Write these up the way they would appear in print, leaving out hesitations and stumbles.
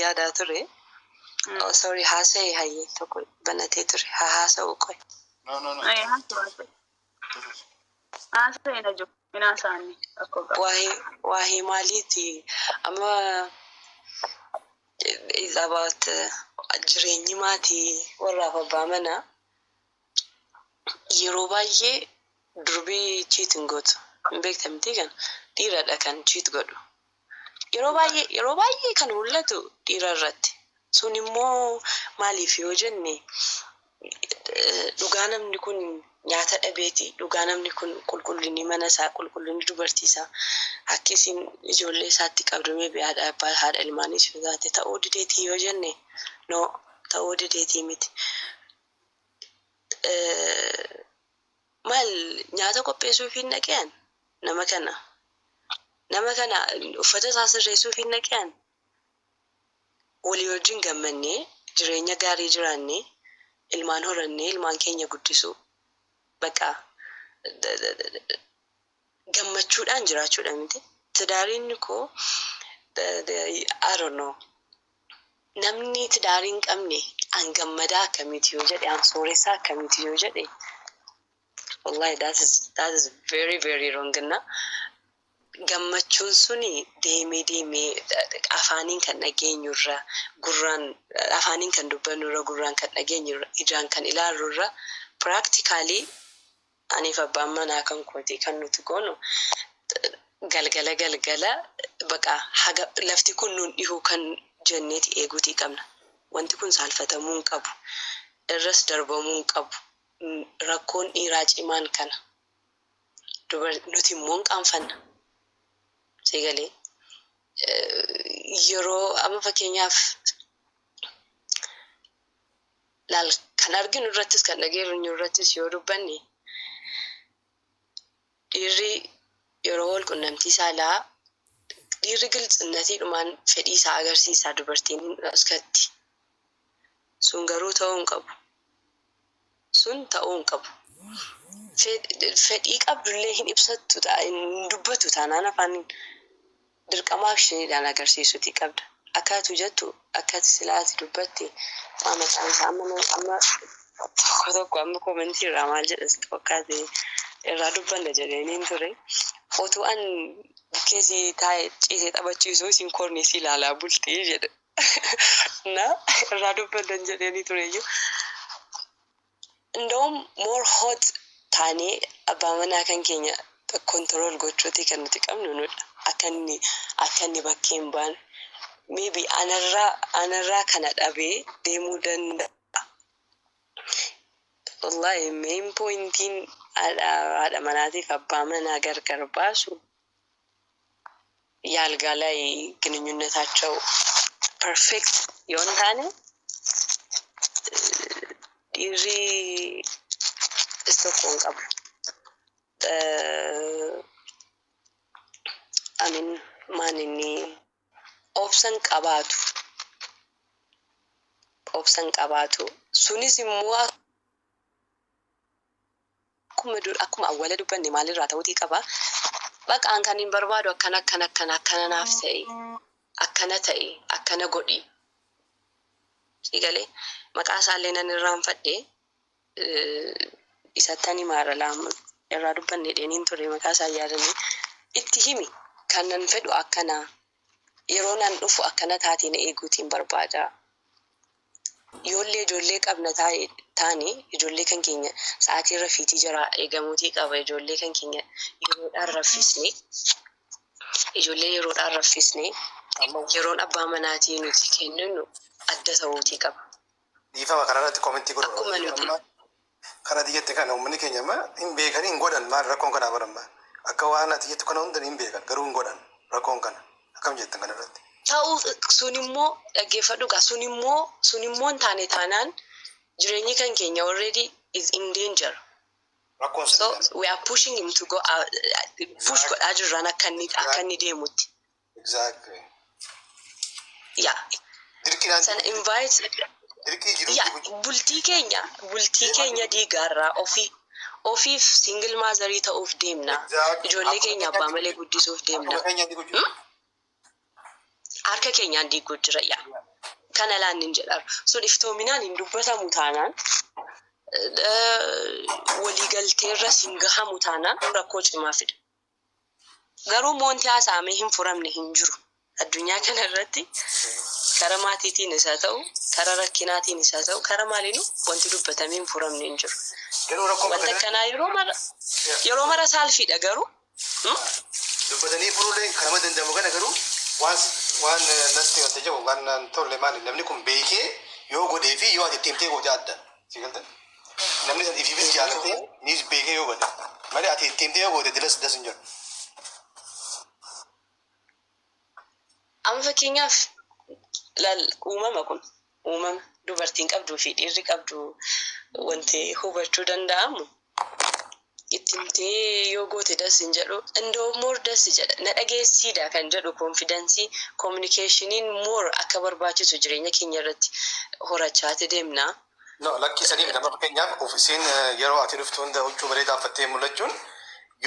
yaada ture. Oh sorry haasa'e hayyee tokko banatee ture haasa'u qoy. No. Haasa'e na jiru minaasaani akkoo waa'ee maaliiti amma is about jireenyi maatii warraaf abbaa manaa yeroo baay'ee durbii cheating gootu hin beektamti kan dhiiradha kan cheat godhu yeroo baay'ee kan mul'atu dhiira irratti sun immoo maaliif yoo jenne dhugaa namni kun nyaata dhabeeti dhugaa namni kun qulqullinni mana isaa qulqullinni dubartii isaa akkasiin ijoollee isaatti qabdamee bi'aadha abbaa haadha ilmaanii sodaate ta'uu dideetii yoo jenne no ta'uu dideetii miti. Maal nyaata qopheessuuf hin dhaqeen nama kana uffata isaa sirreessuuf hin dhaqeen walii wajjin gammannee jireenya gaarii jiraannee ilmaan horannee ilmaan keenya guddisuu bakka gammachuudhaan jiraachuudha miti. Tidaariin koo I don't know namni tidaariin qabne an gammadaa akkamiiti yoo jedhe an sooressaa akkamiiti yoo jedhe wallahi that is very very wrong na gammachuun suni deemee afaaniin kan dhageenyurra gurraan afaaniin kan dubbannurra gurraan kan dhageenyurra ijaan kan ilaalurra practically aniif abbaan manaa kan kooti kan nuti goonu galgala baqa haga lafti kun nun dhihuu kan jenneeti eeguutii qabna wanti kun saalfatamuu hin qabu irras darbamuu hin qabu rakkoon dhiiraa cimaan kana nuti immoo hin qaanfanna seegalee yeroo amma fakkeenyaaf laal kan arginu irrattis kan dhageerru irrattis yoo dubbanne dhiirri yeroo wal qunnamtii saalaa dhiirri giltsinnatiidhumaan fedhii isaa agarsiisaa dubartiin askatti sun garuu ta'uu hin qabu fedhii qabdullee hin ibsattu hin dubbatu taanaan afaan dirqamaaf isheedhaan agarsiisuutii qabda akkaatu jettu akkati silaati dubbatti maqaan isaa amma tokko amma koomentii irraa maal jedhas fakkaate irraa dubbanna jedhaniin ture otuu an bukkeesii taa'ee ciisee taphachiisuu isin korneesii ilaalaa bultee jedhe na irraa dubbanna jedhanii tureyyuu ndawum more hot taanee abbaa manaa kan keenya control gochuutii kan nuti qabnu nudha akka inni bakkeen baan maybe anarraa kana dhabee deemuu danda'a. Wallahi main pointiin haadha manaatiif abbaa manaa gargar baasu የአልጋ ላይ ግንኙነታቸው ፐርፌክት የሆነ ዲሪ እስተቆን ቀቡ አሚን ማንኒ ኦፕሽን ቀባቱ ሱኒስ ሞ akkuma awwala dubbanne maalirraa ta'uutii qaba baqa an kan hin barbaadu akkana naaf ta'e akkana godhi sigalee maqaa isaallee nan irraanfadhe isattani maara laamu irraa dubbanne dheeniin ture maqaa isaa yaadanii itti himi kan nan fedhu akkana yeroo nan dhufu akkana taatiin eeguutiin barbaada ijoollee qabna taane ijoollee kan keenya sa'aatii rafiitii jira eegamuutii qaba ijoollee kan keenya yeroodhaan raffisne yeroon abbaa manaatii nuti kenninu adda ta'uutii qaba. Dhiifama kanarratti koomentii godhu. Akkuma nuti. Kana diyyatti kana uummanni keenya hin beekan hin godhan maal rakkoon kanaa baramma akka waan ati jettu kana hunda hin beekan garuu hin godhan rakkoon kana akkam jettan kanarratti. Ta'uu sun immoo dhaggeeffadhu gaa sun immoo hin taane taanaan jireenyi kan keenya already is in danger. So we are pushing him to go out, push godhaa jirraan akka inni deemutti. Exactly. Yeah. Sana invite. Yeah. Bultii keenya diigaarraa ofiif single maazarii ta'uuf deemna. Ijoollee keenya abbaa malee guddisuuf deemna. Harka keenyaan diiguu jira yaa. kana laannin jedhar sun iftoominaan hin dubbatamu taanaan waliigalteerras hin gahamu taanaan rakkoo cimaa fida. Garuu moonti haasaamee hin furamne hin jiru addunyaa kana irratti karaa maatiitiin isaa ta'u karaa rakkinaatiin isaa ta'u karaa maaliinuu wanti dubbatamee hin furamne hin jiru. Wanta kanaa yeroo mara saalfiidha garuu. Dubbatanii furuulee kanama danda'amu kana garuu waan natti wanta jiru waan tolle maali namni kun beekee yoo godhee fi yoo ati ittiin ta'e goota adda. Namni san ifiifis jaalatee nis beekee yoo godhe malee ati ittiin ta'e goote dilas das hin jiru. Amma fakkeenyaaf uumama kun uumama dubartiin qabduu fi dhiirri qabdu wanti hubachuu danda'amu ittimtee yoo goote das hin jedhu indoo moor das jedha na dhageessiidha kan jedhu konfidensii kominikeeshiniin moor akka barbaachisu jireenya keenya irratti horachaati deemna. No, lakkisanii nama fakkeenyaaf ofiisiin yeroo ati dhuftu hunda huccuu bareedaa uffattee mul'achuun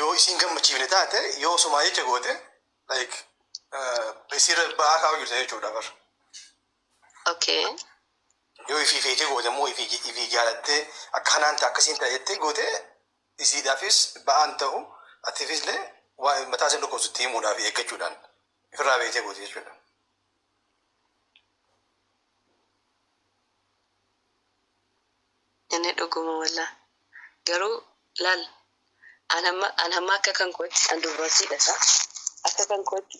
yoo isiin gammachiifne taate yoo sumaa jecha goote like isiirra ba'aa kaa'u jirta jechuudha bar. Okay. Yoo ifii feetee goote immoo ifii jaalattee akka kanaan akkasiin ta'ettee goote isiidhaafis ba'aan ta'u atiifis illee mataa isin dhukkubsutti himuudhaaf eeggachuudhaan ifirraa beetee goote jechuudha. Inni dhuguma walaa garuu laal an hamma akka kan kootti an dubartiidha isaa akka kan kootti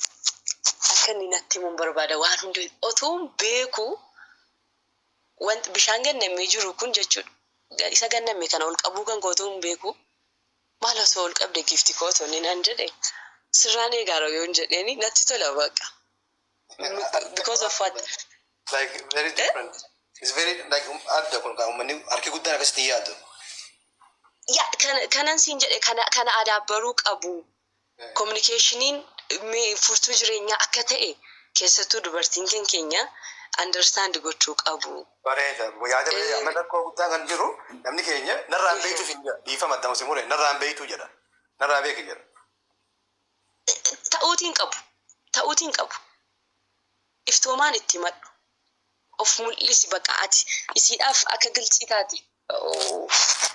akka inni natti himuun barbaada waan hundi otuun beeku wanti bishaan gannamee jiru kun jechuudha isa ganname kana ol qabuu kan kootuun beeku maal osoo ol qabde gifti kootoonni nan jedhe sirraan eegaara yoo hin jedheeni natti tola baqa because of what like very different. It's very like adda kun kan manni harki guddaan akkasitti yaadu. Ya kanan siin jedhe kana adaabbaruu qabu. Communicationin furtuu jireenyaa akka ta'e keessattuu dubartiin keenya understand gochuu qabu. Bareeda yaada amma rakkoo guddaa kan jiru namni keenya narraan beektuuf hin jedha dhiifama adda mure narraan beektuu jedha narraa beeki jedha. Ta'uutiin qabu. Iftoomaan itti madhu. Of mul'isi bakka ati isiidhaaf akka gilxii taate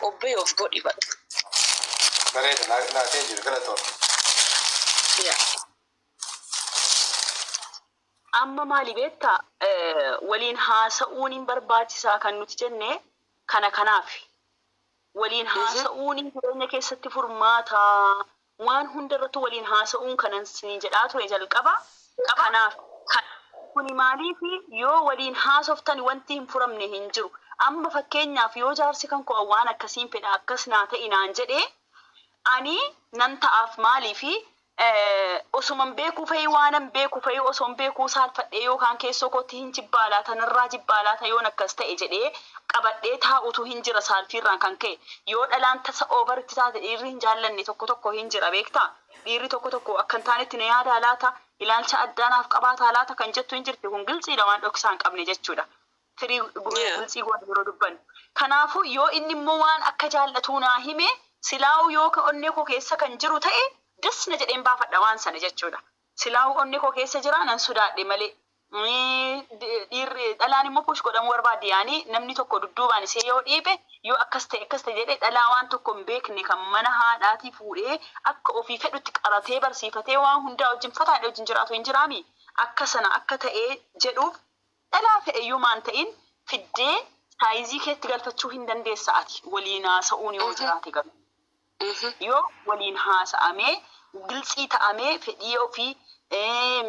obbee of godhi bakka. Bareeda naatee jiru galatoo. Amma maali beektaa waliin haasa'uun hin barbaachisaa kan nuti jenne kanaaf waliin haasa'uun jireenya keessatti furmaata waan hundarratti waliin haasa'uun kanan siin jedhaa ture jalqaba kanaaf kuni maaliif yoo waliin haasoftan wanti hin furamne hin jiru amma fakkeenyaaf yoo jaarsi kan koo waan akkasiin fedha akkas naa ta'e naan jedhee ani nan ta'aaf maaliif osuman beekuu fa'i waanan beekuu fa'i osoon beekuu saalfadhee yookaan keessoo kootti hin jibbaalaa tanarraa jibbaalaa yoon akkas ta'e jedhee qabadhee taa'utu hin jira saalfiirraan kan ka'e yoo dhalaan tasa oovaritti taate dhiirri hin jaallanne tokko hin jira beektaa dhiirri tokko akka hin taanetti na yaada laata ilaalcha addaanaaf qabaataa laata kan jettu hin jirti kun gilxiidha waan dhoksaan qabne jechuudha. Firii gilxii goone yeroo dubbannu. Kanaafuu yoo inni immoo waan akka jaallatuu naa hime silaa'u yoo onnee koo keessa kan jiru ta'e dasna jedheen baafadha waan sana jechuudha. Silaa'u onnee koo keessa jira nan sodaadhe malee. Dhiirri dhalaan immoo push godhamuu barbaade yaani namni tokko dudduubaan isee yoo dhiibe yoo akkas ta'e jedhee dhalaa waan tokko hin beekne kan mana haadhaatii fuudhee akka ofii fedhutti qaratee barsiifatee waan hundaa wajjin fataadhe wajjin jiraatu hin jiraami. Akka sana akka ta'ee jedhuuf dhalaa fe'eyyuu maan ta'in fiddee saayizii keetti galfachuu hin dandeessa ati waliin haasa'uun yoo jiraate galu. Yoo waliin haasa'amee gilxii ta'amee fedhii ofii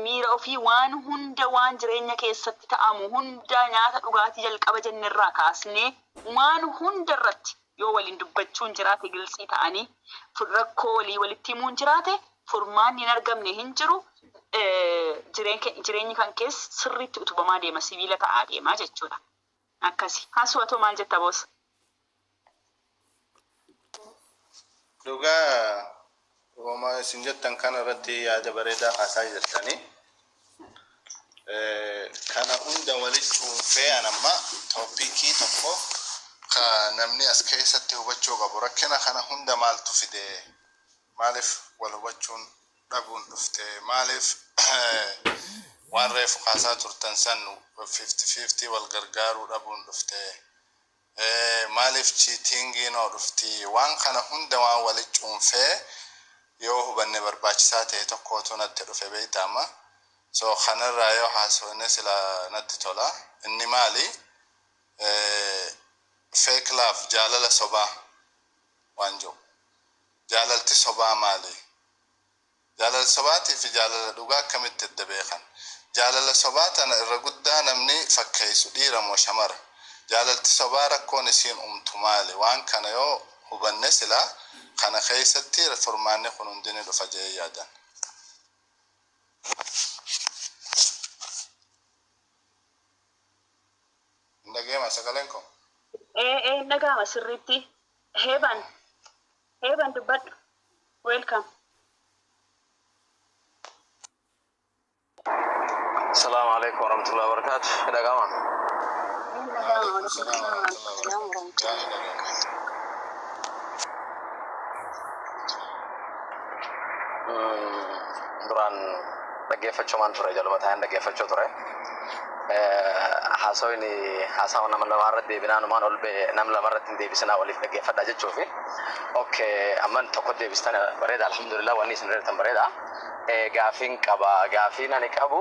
miira ofii waan hunda waan jireenya keessatti ta'amu hunda nyaata dhugaatii jalqaba jennirraa kaasnee waan hunda irratti yoo waliin dubbachuun jiraate gilxii ta'anii rakkoo walitti himuun jiraate furmaan hin argamne hin jiru jireenyi kan keessa sirriitti utubamaa deema sibiila ta'aa deemaa jechuudha. Akkasi haasawatoo maal jetta boos? Dhugaa Roma isin jettan kana irratti yaada bareedaa haasaa jirtanii kana hunda walitti dhuunfee anamma tooppikii tokko ka namni as keessatti hubachuu qabu rakkina kana hunda maaltu fide maaliif wal hubachuun dhabuun dhufte maaliif waan reefu kaasaa turtan san 50-50 wal gargaaruu dhabuun dhufte maaliif cheatingii noo dhufti waan kana hunda waan walitti cuunfee yoo hubanne barbaachisaa ta'e tokkotu natti dhufe beeytama so kanarraa yoo haasofne sila natti tola inni maali fake love jaalala sobaa waan jiru jaalalti sobaa maali jaalala sobaatiif jaalala dhugaa akkamitti adda beekan jaalala sobaa tana irra guddaa namni fakkeessu dhiira moo shamara jaalalti sobaa rakkoon isiin umtu maali waan kana yoo hubanne sila kana keessatti reformaanni kun hundini dhufa jee yaadan ndagema sagalenko ndagama sirritti heban dubbadhu welcome السلام عليكم ورحمة الله وبركاته. إذا كمان. duraan dhaggeeffachuu maan ture jalbataan dhaggeeffachuu ture. Haasawni nama lamarratti deebinaan ol bee nama lamarratti deebisinaa waliif dhaggeeffadhaa jechuufi. Okay, amman tokko deebistan bareeda alhamdulillah wanni isin irratti bareeda. Gaafiin qaba gaafiin ani qabu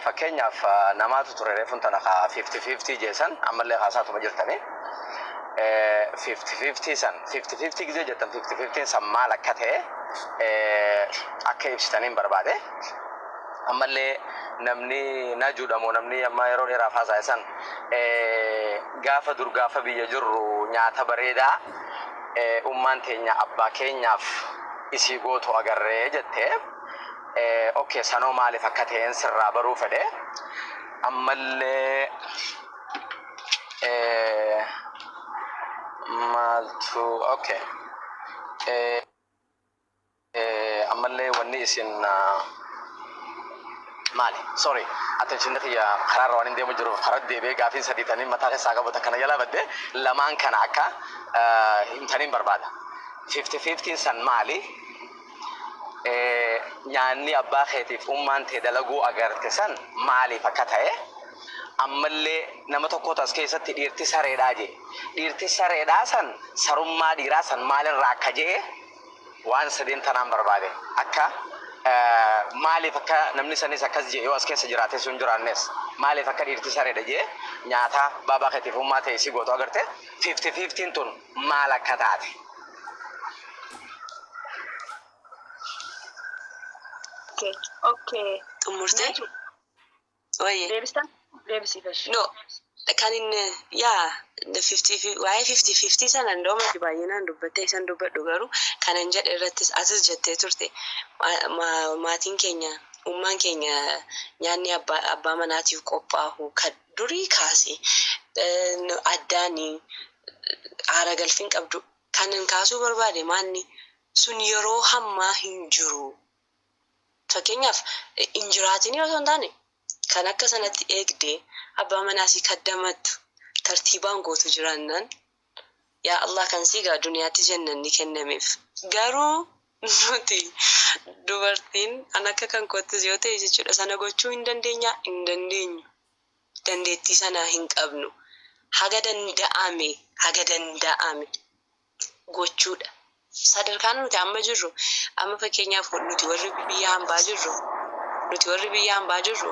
fakkeenyaaf namaatu ture reefuun tana 50-50 jeesan ammallee haasaatuma jirtanii 50-50 san 50-50 gizee jettan 50-50 san maal akka ta'e akka ibsitaniin barbaade ammallee namni na juudhamoo namni amma yeroo dheeraaf haasaa'isan gaafa dur gaafa biyya jirru nyaata bareedaa ummaan teenya abbaa keenyaaf isii gootu agarree jettee okay sanoo maaliif akka ta'een sirraa baruu fedhe ammallee maaltu okay ammallee wanni isin maali sorry attention ya karaarra waan deemu jiru karaa deebee gaafiin sadiitanii mataa keessaa qabu kana jala badde lamaan kana akka himtaniin barbaada 50-50 san maali nyaanni abbaa keetiif ummaan tee dalaguu agarte san maaliif akka ta'e ammallee nama tokko tas keessatti dhiirti sareedhaa je dhiirti sareedhaa san sarummaa dhiiraa san maalirraa akka jee waan sadeen tanaan barbaade akka maaliif akka namni sanis akkas je yoo as keessa jiraate sun jiraannes maaliif akka dhiirti sareedha je nyaata abbaa keetiif ummaa tee isii gootu agarte 50-50 tun maal akka taate Okay. Tumurte? Oye. Deebisi fashi. No. Kan inni yaa 50-50 sana ndooma baay'inaan dubbattee isan dubbadhu garuu kanan jedhe irrattis asis jettee turte maatiin keenya ummaan keenya nyaanni abbaa manaatiif qophaa'u kan durii kaase addaanii haara galfiin qabdu kanan kaasuu barbaade maanni sun yeroo hammaa hin jiru. Fakkeenyaaf injiraatiin yoo ta'an kan akka sanatti eegdee abbaa manaasii kaddamattu tartiibaan gootu jiraannan yaa Allah kan siigaa duniyaatti jannanni kennameef garuu nuti dubartiin an akka kan kottis yoo ta'e jechuudha sana gochuu hin dandeenyu dandeettii sana hin qabnu haga danda'ame gochuudha. Sadarkaan nuti amma jirru amma fakkeenyaaf nuti warri biyya hambaa jirru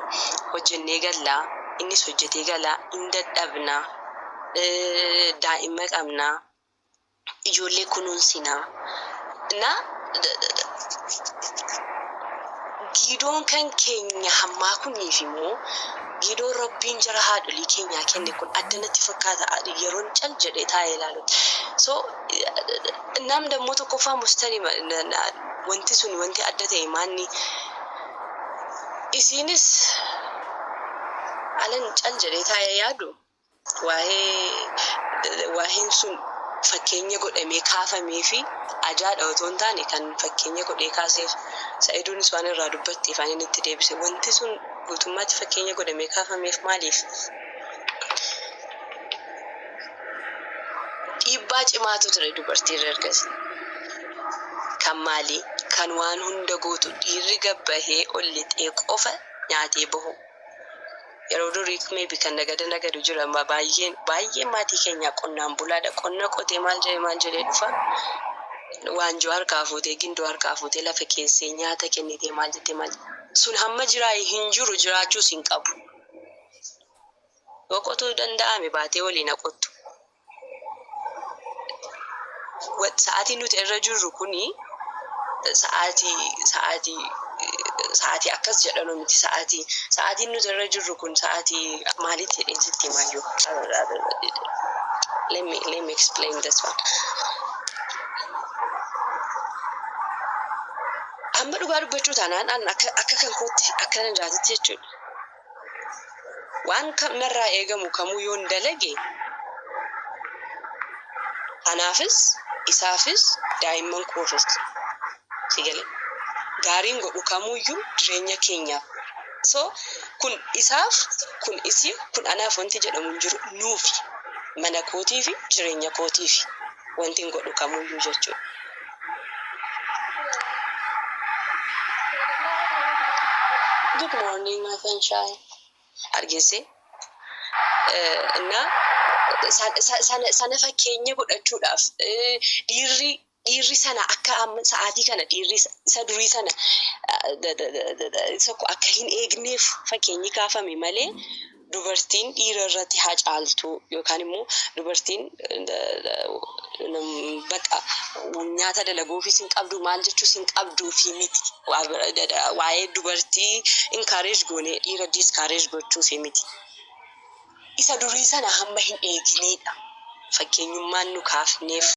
hojjennee gallaa innis hojjetee galaa hin dadhabnaa daa'imma qabnaa ijoollee kunuunsinaa na giidoon kan keenya hammaa kuniif immoo giidoon rabbiin jara haadholii keenyaa kenne kun addanatti fakkaata yeroon cal jedhee taa'ee ilaalu so nam dammoo tokkoffaa mustanii wanti sun wanti adda ta'e maanni isinis alan cal jedhee taa'ee yaadu waa'een sun fakkeenya godhamee kaafamee fi ajaadha otoo hin taane kan fakkeenya godhee kaaseef sa'iduunis waan irraa dubbatteef ani itti deebise wanti sun guutummaatti fakkeenya godhamee kaafameef maaliif dhiibbaa cimaatu ture dubartii ergasii kan maali kan waan hunda gootu dhiirri gabbahee ol lixee qofa nyaatee bahu. Yeroo durii maybe kan nagadu jira baay'een maatii keenya qonnaan bulaadha. Qonna qotee maal jedhee dhufa. Waanjoo harkaa fuutee gindoo harkaa fuutee lafa keessee nyaata kennitee maal sun hamma hin jiru jiraachuus hin qabu. Yoo qotuu danda'ame baatee waliin qottu. Sa'aatiin nuti irra jirru kuni sa'aatii akkas jedhanu miti sa'aatiin nuti irra jirru kun sa'aatii maalitti jedheen sitti himayyuu. Let me explain this one. Amma dhugaa dubbachuu taanaan akka kan kootti akkana jiraatitti jechuudha. Waan narraa eegamu kamuu yoon dalage anaafis isaafis daa'imman koofis sigalee gaariin godhu kamuyyuu jireenya keenyaaf. So kun isaaf kun isii kun anaaf wanti jedhamu jiru nuufi mana kootii fi jireenya kootii fi wanti godhu kamuyyuu jechuudha. Good morning, my sunshine. Argise. Sana fakkeenya godhachuudhaaf dhiirri sana akka sa'aatii kana dhiirri isa durii sana akka hin eegneef fakkeenyi kaafame malee dubartiin dhiira irratti haa caaltu yookaan immoo dubartiin bakka nyaata dalaguufis hin qabdu maal jechuus hin qabduufi miti. Waa'ee dubartii encourage goone dhiira discourage gochuufi miti. Isa durii sana hamma hin eegneedha fakkeenyummaan nu kaafneef.